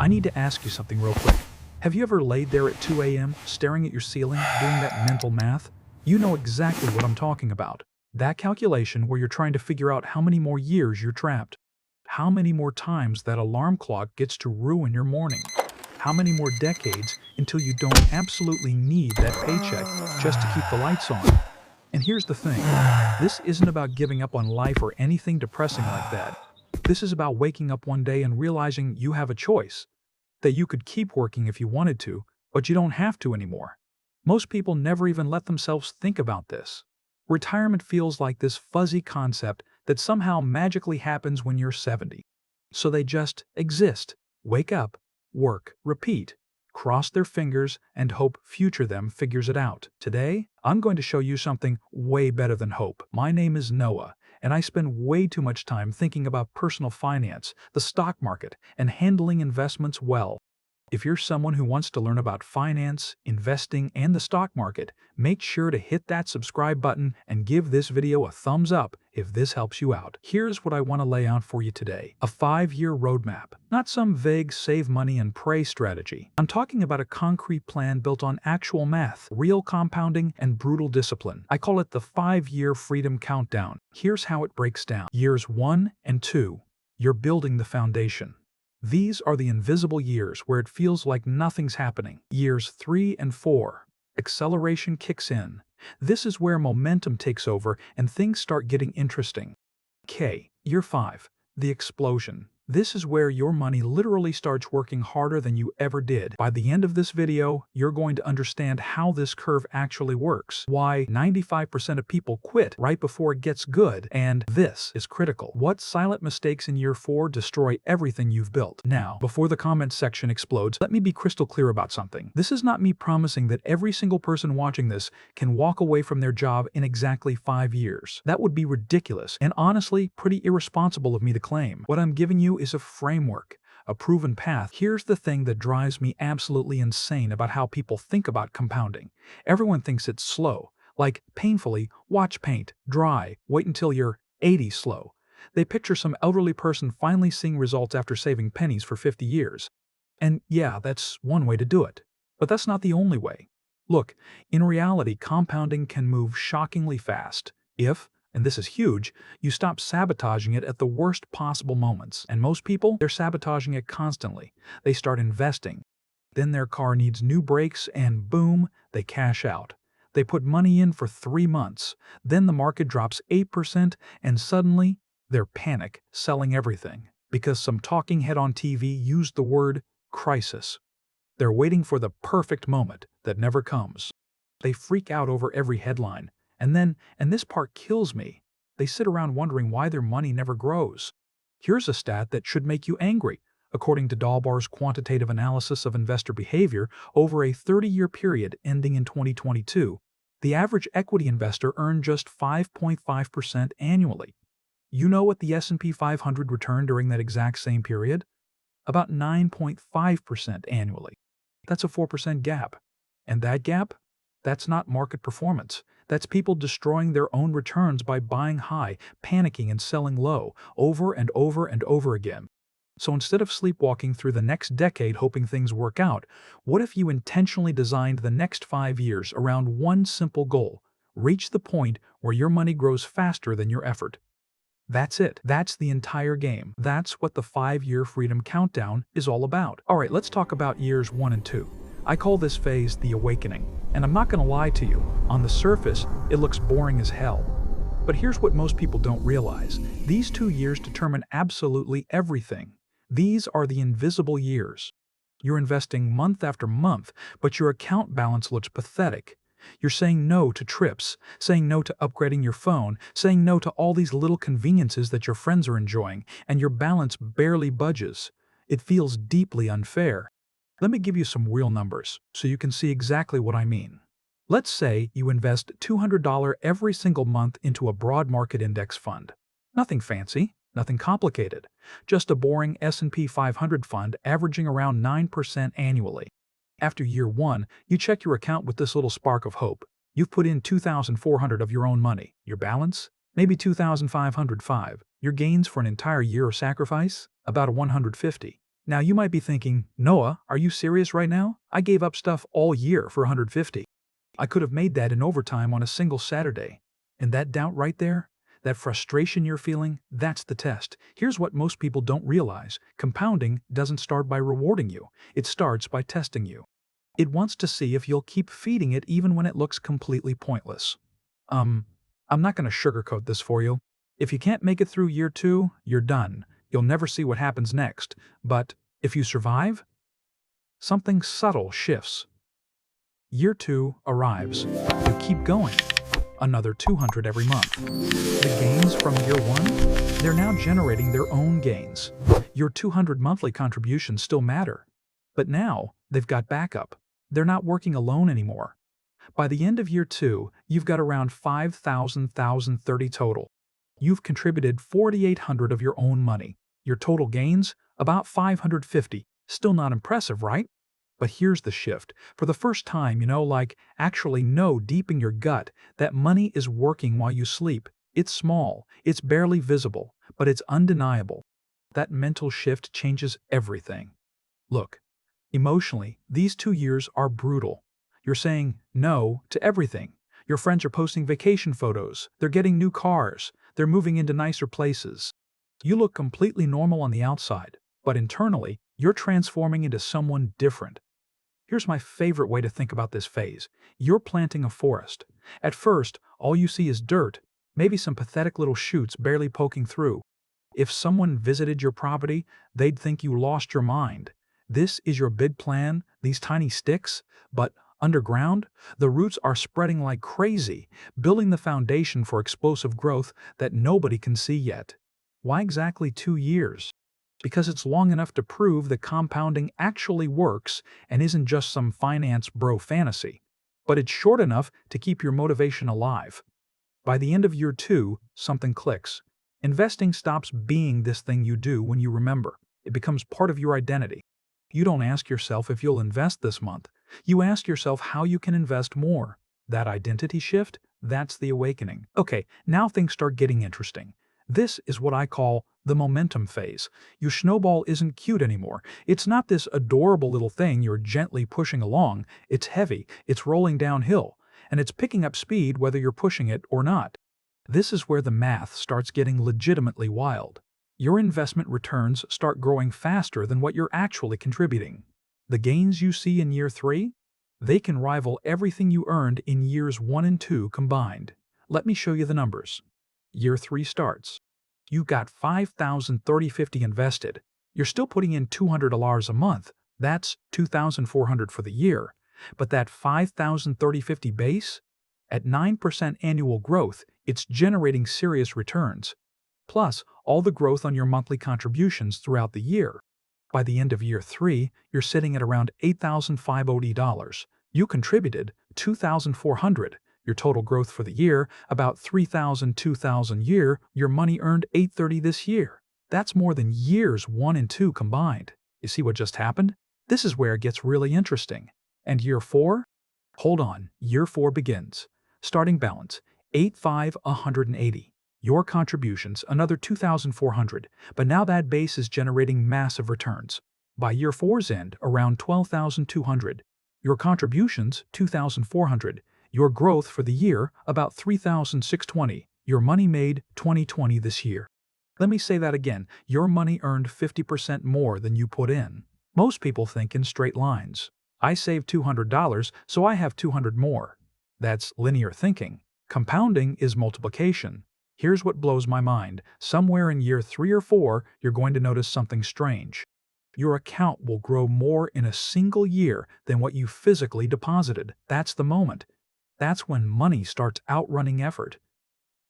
I need to ask you something real quick. Have you ever laid there at 2 a.m., staring at your ceiling, doing that mental math? You know exactly what I'm talking about. That calculation where you're trying to figure out how many more years you're trapped. How many more times that alarm clock gets to ruin your morning. How many more decades until you don't absolutely need that paycheck just to keep the lights on. And here's the thing. This isn't about giving up on life or anything depressing like that. This is about waking up one day and realizing you have a choice. That you could keep working if you wanted to, but you don't have to anymore. Most people never even let themselves think about this. Retirement feels like this fuzzy concept that somehow magically happens when you're 70. So they just exist, wake up, work, repeat, cross their fingers, and hope future them figures it out. Today, I'm going to show you something way better than hope. My name is Noah, and I spend way too much time thinking about personal finance, the stock market, and handling investments well. If you're someone who wants to learn about finance, investing, and the stock market, make sure to hit that subscribe button and give this video a thumbs up if this helps you out. Here's what I want to lay out for you today. A 5-year roadmap, not some vague save money and pray strategy. I'm talking about a concrete plan built on actual math, real compounding, and brutal discipline. I call it the 5-year freedom countdown. Here's how it breaks down. Years 1 and 2, you're building the foundation. These are the invisible years where it feels like nothing's happening. Years 3 and 4, acceleration kicks in. This is where momentum takes over and things start getting interesting. Year 5, the explosion. This is where your money literally starts working harder than you ever did. By the end of this video, you're going to understand how this curve actually works, why 95% of people quit right before it gets good, and this is critical. What silent mistakes in year 4 destroy everything you've built. Now, before the comments section explodes, let me be crystal clear about something. This is not me promising that every single person watching this can walk away from their job in exactly 5 years. That would be ridiculous, and honestly, pretty irresponsible of me to claim. What I'm giving you is a framework, a proven path. Here's the thing that drives me absolutely insane about how people think about compounding. Everyone thinks it's slow, like painfully, watch paint, dry, wait until you're 80 slow. They picture some elderly person finally seeing results after saving pennies for 50 years. And yeah, that's one way to do it. But that's not the only way. Look, in reality, compounding can move shockingly fast if, and this is huge, you stop sabotaging it at the worst possible moments. And most people, they're sabotaging it constantly. They start investing. Then their car needs new brakes and boom, they cash out. They put money in for 3 months. Then the market drops 8% and suddenly they're panic selling everything because some talking head on TV used the word crisis. They're waiting for the perfect moment that never comes. They freak out over every headline. And then, and this part kills me, they sit around wondering why their money never grows. Here's a stat that should make you angry. According to Dalbar's quantitative analysis of investor behavior over a 30-year period ending in 2022, the average equity investor earned just 5.5% annually. You know what the S&P 500 returned during that exact same period? About 9.5% annually. That's a 4% gap. And that gap? That's not market performance. That's people destroying their own returns by buying high, panicking and selling low, over and over and over again. So instead of sleepwalking through the next decade hoping things work out, what if you intentionally designed the next 5 years around one simple goal? Reach the point where your money grows faster than your effort. That's it. That's the entire game. That's what the 5-year freedom countdown is all about. All right, let's talk about years 1 and 2. I call this phase the awakening. And I'm not going to lie to you, on the surface, it looks boring as hell. But here's what most people don't realize. These 2 years determine absolutely everything. These are the invisible years. You're investing month after month, but your account balance looks pathetic. You're saying no to trips, saying no to upgrading your phone, saying no to all these little conveniences that your friends are enjoying, and your balance barely budges. It feels deeply unfair. Let me give you some real numbers so you can see exactly what I mean. Let's say you invest $200 every single month into a broad market index fund. Nothing fancy, nothing complicated, just a boring S&P 500 fund averaging around 9% annually. After year 1, you check your account with this little spark of hope. You've put in $2,400 of your own money. Your balance? Maybe $2,505. Your gains for an entire year of sacrifice? About $150. Now you might be thinking, Noah, are you serious right now? I gave up stuff all year for 150. I could have made that in overtime on a single Saturday. And that doubt right there, that frustration you're feeling, that's the test. Here's what most people don't realize. Compounding doesn't start by rewarding you. It starts by testing you. It wants to see if you'll keep feeding it even when it looks completely pointless. I'm not going to sugarcoat this for you. If you can't make it through year 2, you're done. You'll never see what happens next. But if you survive, something subtle shifts. Year 2 arrives. You keep going. Another 200 every month. The gains from year 1, they're now generating their own gains. Your 200 monthly contributions still matter. But now, they've got backup. They're not working alone anymore. By the end of year 2, you've got around 5,030 total. You've contributed 4,800 of your own money. Your total gains? About 550. Still not impressive, right? But here's the shift. For the first time, actually know deep in your gut that money is working while you sleep. It's small, it's barely visible, but it's undeniable. That mental shift changes everything. Look, emotionally, these 2 years are brutal. You're saying no to everything. Your friends are posting vacation photos, they're getting new cars, they're moving into nicer places. You look completely normal on the outside, but internally, you're transforming into someone different. Here's my favorite way to think about this phase. You're planting a forest. At first, all you see is dirt, maybe some pathetic little shoots barely poking through. If someone visited your property, they'd think you lost your mind. This is your big plan, these tiny sticks, but underground, the roots are spreading like crazy, building the foundation for explosive growth that nobody can see yet. Why exactly 2 years? Because it's long enough to prove that compounding actually works and isn't just some finance bro fantasy. But it's short enough to keep your motivation alive. By the end of year 2, something clicks. Investing stops being this thing you do when you remember. It becomes part of your identity. You don't ask yourself if you'll invest this month. You ask yourself how you can invest more. That identity shift, that's the awakening. Okay, now things start getting interesting. This is what I call the momentum phase. Your snowball isn't cute anymore. It's not this adorable little thing you're gently pushing along. It's heavy, it's rolling downhill, and it's picking up speed whether you're pushing it or not. This is where the math starts getting legitimately wild. Your investment returns start growing faster than what you're actually contributing. The gains you see in year 3? They can rival everything you earned in years 1 and 2 combined. Let me show you the numbers. Year 3 starts. You got $5,030.50 invested. You're still putting in $200 a month. That's $2,400 for the year. But that $5,030.50 base? At 9% annual growth, it's generating serious returns. Plus, all the growth on your monthly contributions throughout the year. By the end of year 3, you're sitting at around $8,580. You contributed $2,400. Your total growth for the year, about $3,000 year, your money earned $830 this year. That's more than years 1 and 2 combined. You see what just happened? This is where it gets really interesting. And year 4? Hold on, year 4 begins. Starting balance, $8,580. Your contributions, another $2,400, but now that base is generating massive returns. By year 4's end, around $12,200. Your contributions, $2,400. Your growth for the year, about $3,620. Your money made $2,020 this year. Let me say that again. Your money earned 50% more than you put in. Most people think in straight lines. I saved $200, so I have $200 more. That's linear thinking. Compounding is multiplication. Here's what blows my mind. Somewhere in year 3 or 4, you're going to notice something strange. Your account will grow more in a single year than what you physically deposited. That's the moment. That's when money starts outrunning effort.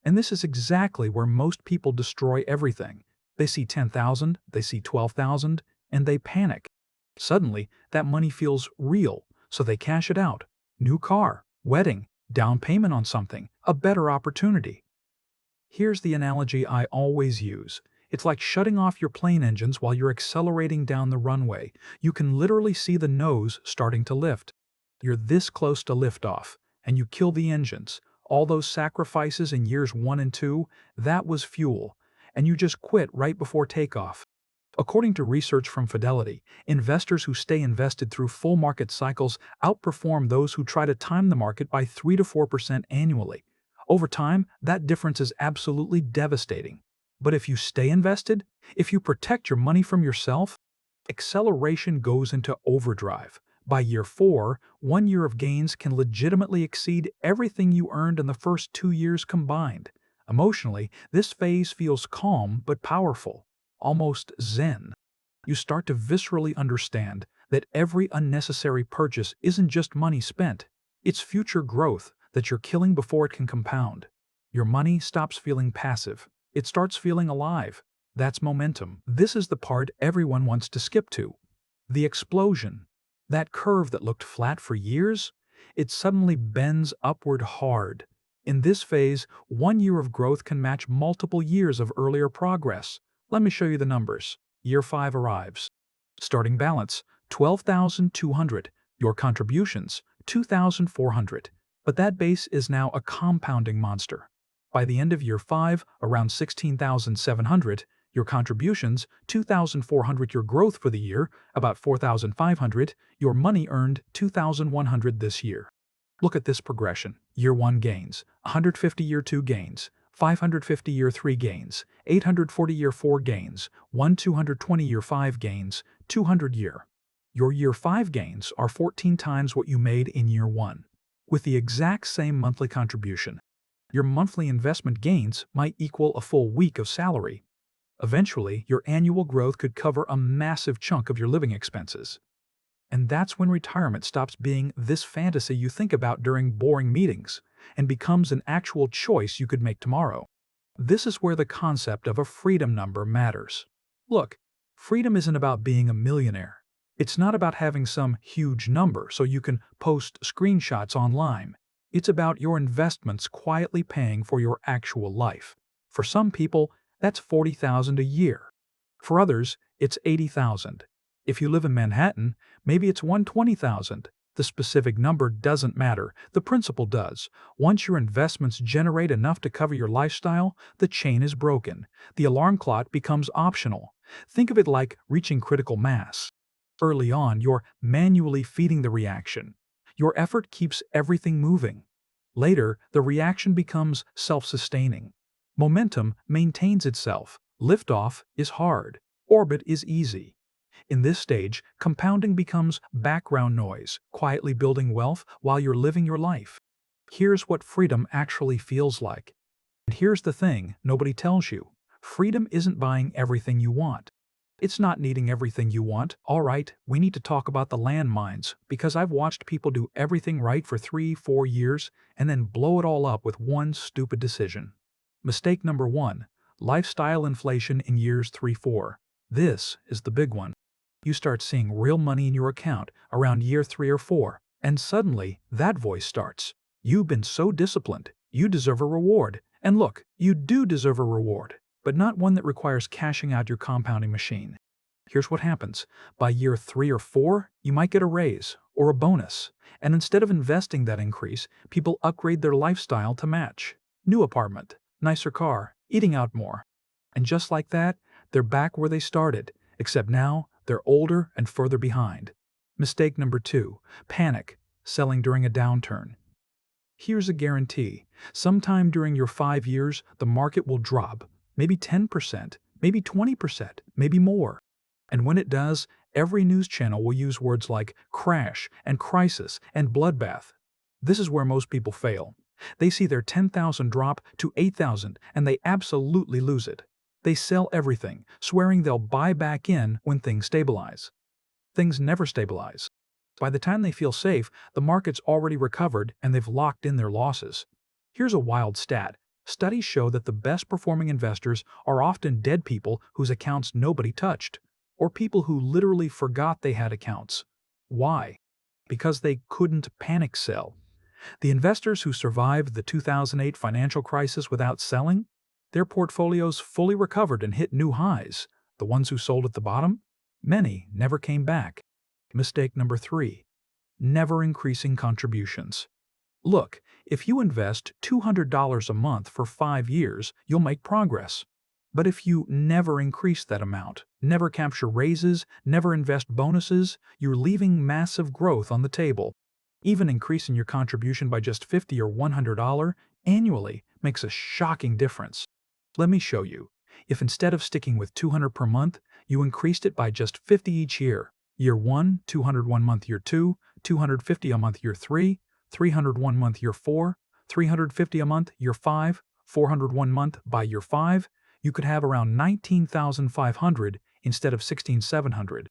And this is exactly where most people destroy everything. They see 10,000, they see 12,000, and they panic. Suddenly, that money feels real, so they cash it out. New car, wedding, down payment on something, a better opportunity. Here's the analogy I always use. It's like shutting off your plane engines while you're accelerating down the runway. You can literally see the nose starting to lift. You're this close to liftoff, and you kill the engines. All those sacrifices in years 1 and 2, that was fuel, and you just quit right before takeoff. According to research from Fidelity, investors who stay invested through full market cycles outperform those who try to time the market by 3 to 4% annually. Over time, that difference is absolutely devastating. But if you stay invested, if you protect your money from yourself, acceleration goes into overdrive. By year 4, 1 year of gains can legitimately exceed everything you earned in the first 2 years combined. Emotionally, this phase feels calm but powerful, almost zen. You start to viscerally understand that every unnecessary purchase isn't just money spent, it's future growth that you're killing before it can compound. Your money stops feeling passive, it starts feeling alive. That's momentum. This is the part everyone wants to skip to. The explosion. That curve that looked flat for years, it suddenly bends upward hard. In this phase, 1 year of growth can match multiple years of earlier progress. Let me show you the numbers. Year 5 arrives. Starting balance, 12,200. Your contributions, 2,400. But that base is now a compounding monster. By the end of year 5, around 16,700, your contributions, 2,400, your growth for the year, about 4,500, your money earned, 2,100 this year. Look at this progression. Year 1 gains, 150 year 2 gains, 550 year 3 gains, 840 year 4 gains, 220 year 5 gains, 200 year. Your year 5 gains are 14 times what you made in year 1. With the exact same monthly contribution, your monthly investment gains might equal a full week of salary. Eventually, your annual growth could cover a massive chunk of your living expenses. And that's when retirement stops being this fantasy you think about during boring meetings and becomes an actual choice you could make tomorrow. This is where the concept of a freedom number matters. Look, freedom isn't about being a millionaire. It's not about having some huge number so you can post screenshots online. It's about your investments quietly paying for your actual life. For some people, that's $40,000 a year. For others, it's $80,000. If you live in Manhattan, maybe it's $120,000. The specific number doesn't matter, the principle does. Once your investments generate enough to cover your lifestyle, the chain is broken. The alarm clock becomes optional. Think of it like reaching critical mass. Early on, you're manually feeding the reaction. Your effort keeps everything moving. Later, the reaction becomes self-sustaining. Momentum maintains itself. Liftoff is hard. Orbit is easy. In this stage, compounding becomes background noise, quietly building wealth while you're living your life. Here's what freedom actually feels like. And here's the thing nobody tells you. Freedom isn't buying everything you want. It's not needing everything you want. All right, we need to talk about the landmines, because I've watched people do everything right for 3-4 years and then blow it all up with one stupid decision. Mistake number 1. Lifestyle inflation in years 3-4. This is the big one. You start seeing real money in your account around year 3 or 4, and suddenly that voice starts. You've been so disciplined. You deserve a reward. And look, you do deserve a reward, but not one that requires cashing out your compounding machine. Here's what happens. By year 3 or 4, you might get a raise or a bonus, and instead of investing that increase, people upgrade their lifestyle to match. New apartment, nicer car, eating out more. And just like that, they're back where they started, except now they're older and further behind. Mistake number 2. Panic, selling during a downturn. Here's a guarantee. Sometime during your 5 years, the market will drop. Maybe 10%, maybe 20%, maybe more. And when it does, every news channel will use words like crash and crisis and bloodbath. This is where most people fail. They see their 10,000 drop to 8,000 and they absolutely lose it. They sell everything, swearing they'll buy back in when things stabilize. Things never stabilize. By the time they feel safe, the market's already recovered and they've locked in their losses. Here's a wild stat. Studies show that the best performing investors are often dead people whose accounts nobody touched, or people who literally forgot they had accounts. Why? Because they couldn't panic sell. The investors who survived the 2008 financial crisis without selling, their portfolios fully recovered and hit new highs. The ones who sold at the bottom? Many never came back. Mistake number 3. Never increasing contributions. Look, if you invest $200 a month for 5 years, you'll make progress. But if you never increase that amount, never capture raises, never invest bonuses, you're leaving massive growth on the table. Even increasing your contribution by just $50 or $100 annually makes a shocking difference. Let me show you. If instead of sticking with $200 per month, you increased it by just $50 each year. Year 1, $200 1 month, year 2, $250 a month, year 3, $300 1 month, year 4, $350 a month, year 5, $400 1 month by year 5, you could have around $19,500 instead of $16,700.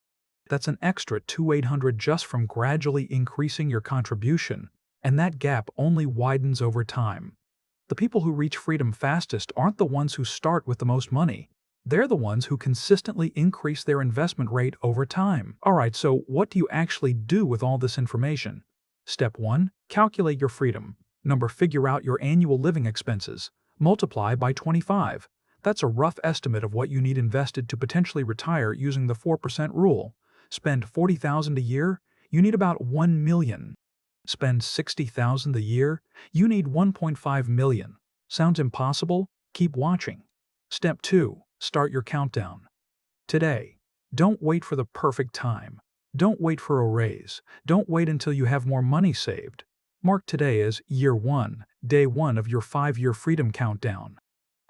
That's an extra $2,800 just from gradually increasing your contribution, and that gap only widens over time. The people who reach freedom fastest aren't the ones who start with the most money. They're the ones who consistently increase their investment rate over time. Alright, so what do you actually do with all this information? Step 1. Calculate your freedom. Number, figure out your annual living expenses. Multiply by 25. That's a rough estimate of what you need invested to potentially retire using the 4% rule. Spend $40,000 a year, you need about $1 million. Spend $60,000 a year, you need $1.5 million. Sounds impossible? Keep watching. Step 2. Start your countdown. Today. Don't wait for the perfect time. Don't wait for a raise. Don't wait until you have more money saved. Mark today as year 1, day 1 of your 5-year freedom countdown.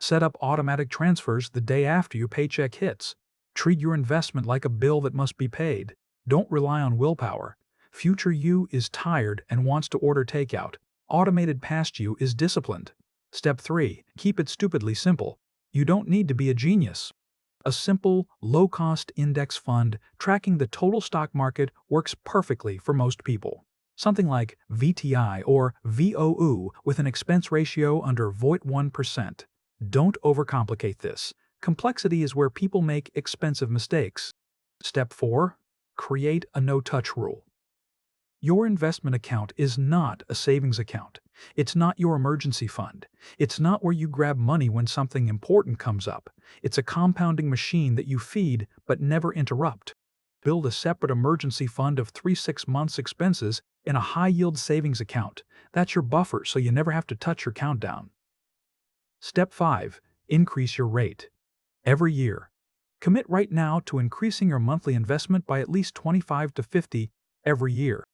Set up automatic transfers the day after your paycheck hits. Treat your investment like a bill that must be paid. Don't rely on willpower. Future you is tired and wants to order takeout. Automated past you is disciplined. Step 3. Keep it stupidly simple. You don't need to be a genius. A simple, low-cost index fund tracking the total stock market works perfectly for most people. Something like VTI or VOO with an expense ratio under 0.1%. Don't overcomplicate this. Complexity is where people make expensive mistakes. Step 4. Create a no-touch rule. Your investment account is not a savings account. It's not your emergency fund. It's not where you grab money when something important comes up. It's a compounding machine that you feed but never interrupt. Build a separate emergency fund of 3-6 months' expenses in a high-yield savings account. That's your buffer so you never have to touch your countdown. Step 5. Increase your rate. Every year. Commit right now to increasing your monthly investment by at least 25 to 50 every year.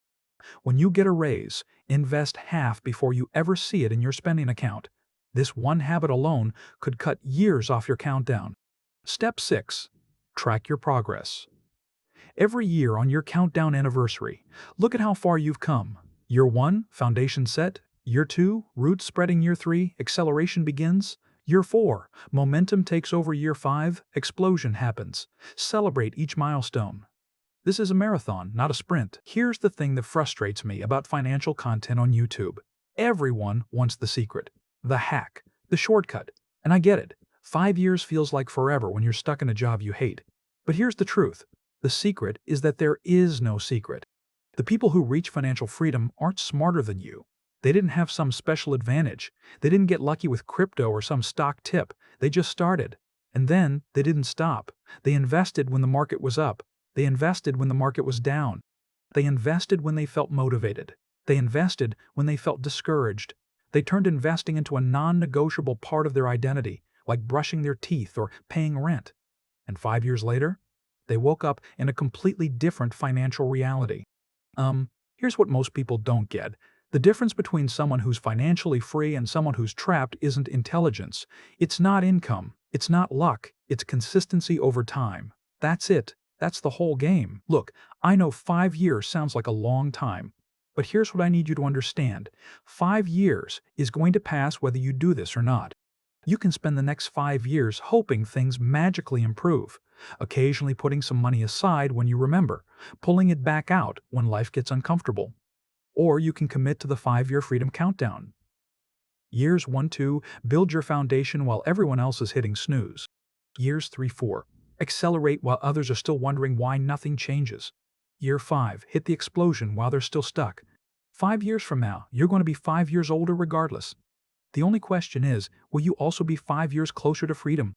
When you get a raise, invest half before you ever see it in your spending account. This one habit alone could cut years off your countdown. Step 6. Track your progress. Every year on your countdown anniversary, look at how far you've come. Year 1, foundation set. Year 2, roots spreading. Year 3, acceleration begins. Year 4, momentum takes over. Year 5, explosion happens. Celebrate each milestone. This is a marathon, not a sprint. Here's the thing that frustrates me about financial content on YouTube. Everyone wants the secret, the hack, the shortcut. And I get it. 5 years feels like forever when you're stuck in a job you hate. But here's the truth. The secret is that there is no secret. The people who reach financial freedom aren't smarter than you. They didn't have some special advantage. They didn't get lucky with crypto or some stock tip. They just started. And then they didn't stop. They invested when the market was up. They invested when the market was down. They invested when they felt motivated. They invested when they felt discouraged. They turned investing into a non-negotiable part of their identity, like brushing their teeth or paying rent. And 5 years later, they woke up in a completely different financial reality. Here's what most people don't get. The difference between someone who's financially free and someone who's trapped isn't intelligence. It's not income. It's not luck. It's consistency over time. That's it. That's the whole game. Look, I know 5 years sounds like a long time, but here's what I need you to understand. 5 years is going to pass whether you do this or not. You can spend the next 5 years hoping things magically improve, occasionally putting some money aside when you remember, pulling it back out when life gets uncomfortable. Or you can commit to the 5-year freedom countdown. Years 1-2, build your foundation while everyone else is hitting snooze. Years 3-4, accelerate while others are still wondering why nothing changes. Year 5, hit the explosion while they're still stuck. 5 years from now, you're going to be 5 years older regardless. The only question is, will you also be 5 years closer to freedom?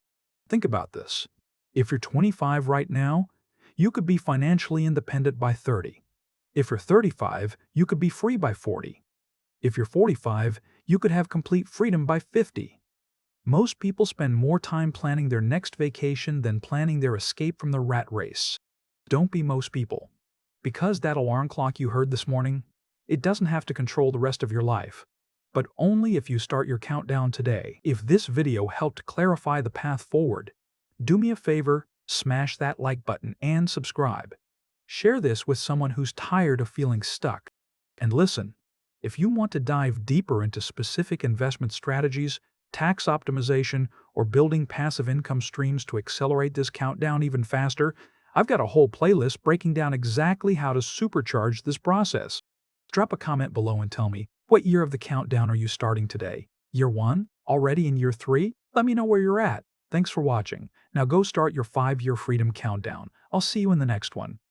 Think about this. If you're 25 right now, you could be financially independent by 30. If you're 35, you could be free by 40. If you're 45, you could have complete freedom by 50. Most people spend more time planning their next vacation than planning their escape from the rat race. Don't be most people. Because that alarm clock you heard this morning, it doesn't have to control the rest of your life. But only if you start your countdown today. If this video helped clarify the path forward, do me a favor, smash that like button and subscribe. Share this with someone who's tired of feeling stuck. And listen, if you want to dive deeper into specific investment strategies, tax optimization, or building passive income streams to accelerate this countdown even faster, I've got a whole playlist breaking down exactly how to supercharge this process. Drop a comment below and tell me, what year of the countdown are you starting today? Year 1? Already in year 3? Let me know where you're at. Thanks for watching. Now go start your 5-year freedom countdown. I'll see you in the next one.